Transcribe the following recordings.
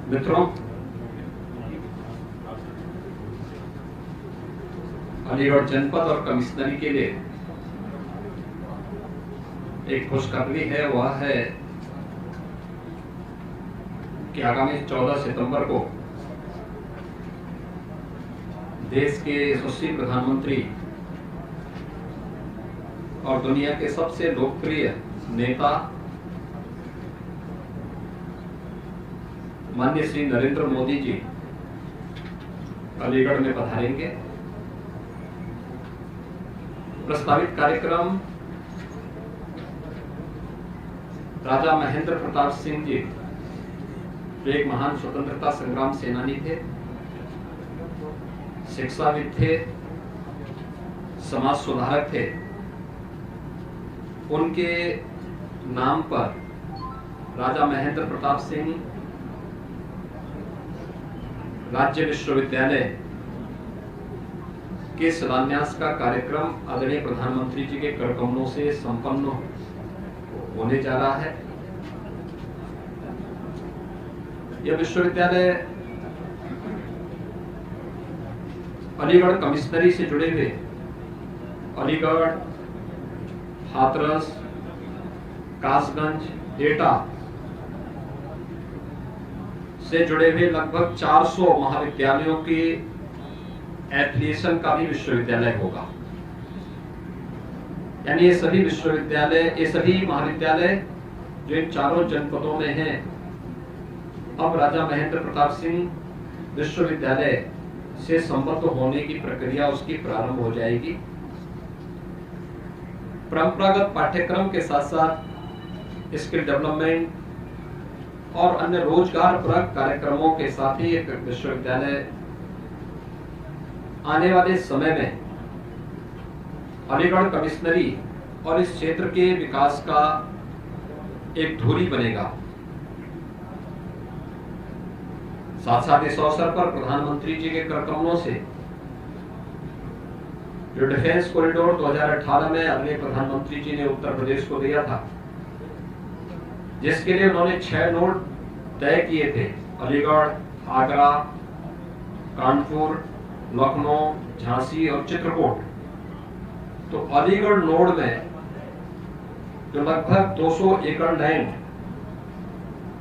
मित्रों, अलीगढ़ जनपद और कमिश्नरी के लिए एक खुशखबरी है। वह है कि आगामी 14 सितंबर को देश के यशस्वी प्रधानमंत्री और दुनिया के सबसे लोकप्रिय नेता माननीय श्री नरेंद्र मोदी जी अलीगढ़ में पधारेंगे। प्रस्तावित कार्यक्रम राजा महेंद्र प्रताप सिंह जी, जो एक महान स्वतंत्रता संग्राम सेनानी थे, शिक्षाविद थे, समाज सुधारक थे, उनके नाम पर राजा महेंद्र प्रताप सिंह राज्य विश्वविद्यालय के शिलान्यास का कार्यक्रम आदरणीय प्रधानमंत्री जी के कर कमलों से संपन्न होने जा रहा है। यह विश्वविद्यालय अलीगढ़ कमिश्नरी से जुड़े हुए अलीगढ़, हाथरस, कासगंज, एटा से जुड़े हुए लगभग 400 महाविद्यालयों के एफिलिएशन का भी विश्वविद्यालय होगा। यानी ये सभी महाविद्यालय जो इन चारों जनपदों में हैं, अब राजा महेंद्र प्रताप सिंह विश्वविद्यालय से संबद्ध होने की प्रक्रिया उसकी प्रारंभ हो जाएगी। परंपरागत पाठ्यक्रम के साथ साथ स्किल डेवलपमेंट और अन्य रोजगारपरक कार्यक्रमों के साथ ही एक विश्वविद्यालय आने वाले समय में अलीगढ़ कमिश्नरी और इस क्षेत्र के विकास का एक धुरी बनेगा। साथ साथ इस अवसर पर प्रधानमंत्री जी के कर कमलों से जो डिफेंस कॉरिडोर 2018 में आदरणीय प्रधानमंत्री जी ने उत्तर प्रदेश को दिया था, जिसके लिए उन्होंने 6 नोड तय किए थे: अलीगढ़, आगरा, कानपुर, लखनऊ, झांसी और चित्रकूट। तो अलीगढ़ नोड में जो लगभग 200 एकड़ लैंड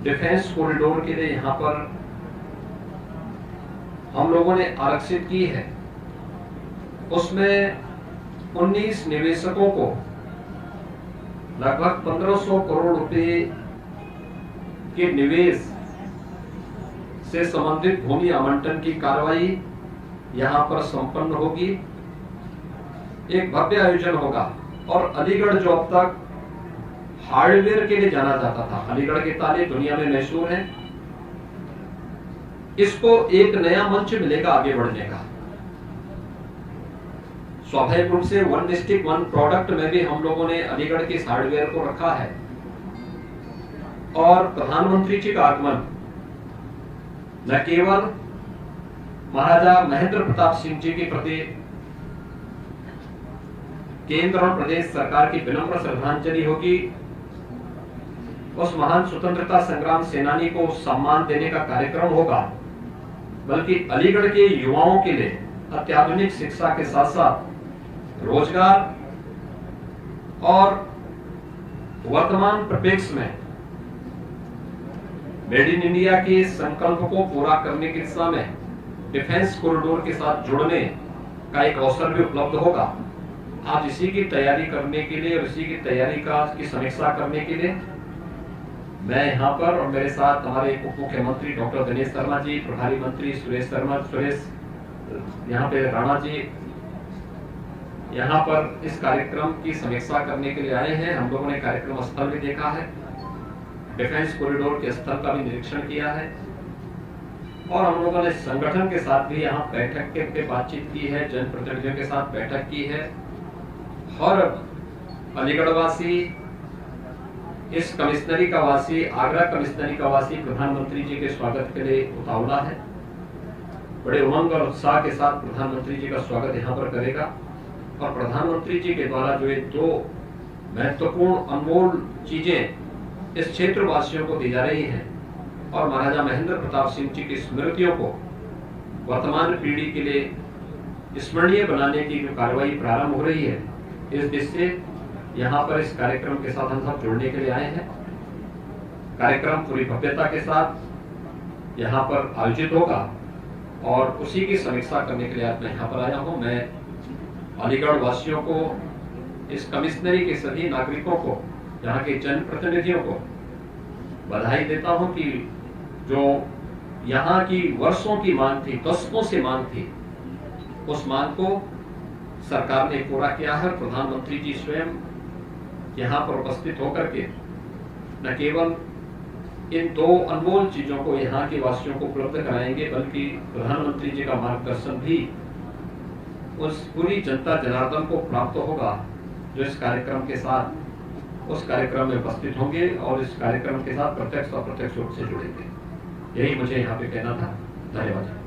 डिफेंस कॉरिडोर के लिए यहां पर हम लोगों ने आरक्षित की है, उसमें 19 निवेशकों को लगभग 1500 करोड़ रुपए के निवेश से संबंधित भूमि आवंटन की कार्रवाई यहां पर संपन्न होगी। एक भव्य आयोजन होगा। और अलीगढ़ जो अब तक हार्डवेयर के लिए जाना जाता था, अलीगढ़ के ताले दुनिया में मशहूर हैं, इसको एक नया मंच मिलेगा आगे बढ़ने का। स्वाभाविक रूप से 1 डिस्ट्रिक्ट 1 प्रोडक्ट में भी हम लोगों ने अलीगढ़ के हार्डवेयर को रखा है। और प्रधानमंत्री जी का आगमन न केवल महाराजा महेंद्र प्रताप सिंह जी के प्रति केंद्र और प्रदेश सरकार की विनम्र श्रद्धांजलि होगी, उस महान स्वतंत्रता संग्राम सेनानी को सम्मान देने का कार्यक्रम होगा, बल्कि अलीगढ़ के युवाओं के लिए अत्याधुनिक शिक्षा के साथ साथ रोजगार और वर्तमान परिप्रेक्ष्य में मेड इन इंडिया के संकल्प को पूरा करने की दिशा में डिफेंस कॉरिडोर के साथ जुड़ने का एक अवसर भी उपलब्ध होगा। आज इसी की तैयारी करने के लिए और इसी की तैयारी की समीक्षा करने के लिए मैं यहाँ पर और मेरे साथ हमारे उप मुख्यमंत्री डॉक्टर दिनेश शर्मा जी, प्रभारी मंत्री सुरेश यहाँ पे राणा जी यहाँ पर इस कार्यक्रम की समीक्षा करने के लिए आए हैं। हम लोगों ने कार्यक्रम स्थल भी देखा है, डिफेंस कॉरिडोर के स्थल का भी निरीक्षण किया है और हम लोगों ने संगठन के साथ भी यहाँ बैठक के बातचीत की है, जनप्रतिनिधियों के साथ बैठक की है। और अलीगढ़ वासी, इस कमिश्नरी का वासी, आगरा कमिश्नरी का वासी प्रधानमंत्री जी के स्वागत के लिए उतावला है। बड़े उमंग और उत्साह के साथ प्रधानमंत्री जी का स्वागत यहाँ पर करेगा और प्रधानमंत्री जी के द्वारा जो ये 2 महत्वपूर्ण अनमोल चीजें इस क्षेत्र वासियों को दी जा रही हैं और महाराजा महेंद्र प्रताप सिंह जी की स्मृतियों को वर्तमान पीढ़ी के लिए स्मरणीय बनाने की जो कार्रवाई प्रारंभ हो रही है, इस दृष्टि से यहाँ पर इस कार्यक्रम के साथ हम सब जुड़ने के लिए आए हैं। कार्यक्रम पूरी भव्यता के साथ यहाँ पर आयोजित होगा और उसी की समीक्षा करने के लिए आज मैं यहाँ पर आया हूँ। मैं अलीगढ़ वासियों को, इस कमिश्नरी के सभी नागरिकों को, यहाँ के जनप्रतिनिधियों को बधाई देता हूँ कि जो यहाँ की वर्षों की मांग थी, दशकों से मांग थी, उस मांग को सरकार ने पूरा किया है। प्रधानमंत्री जी स्वयं यहाँ पर उपस्थित होकर के न केवल इन दो अनमोल चीजों को यहाँ के वासियों को उपलब्ध कराएंगे, बल्कि प्रधानमंत्री जी का मार्गदर्शन भी उस पूरी जनता जनार्दन को प्राप्त होगा जो इस कार्यक्रम के साथ उस कार्यक्रम में उपस्थित होंगे और इस कार्यक्रम के साथ प्रत्यक्ष और अप्रत्यक्ष रूप से जुड़ेंगे। यही मुझे यहाँ पे कहना था। धन्यवाद।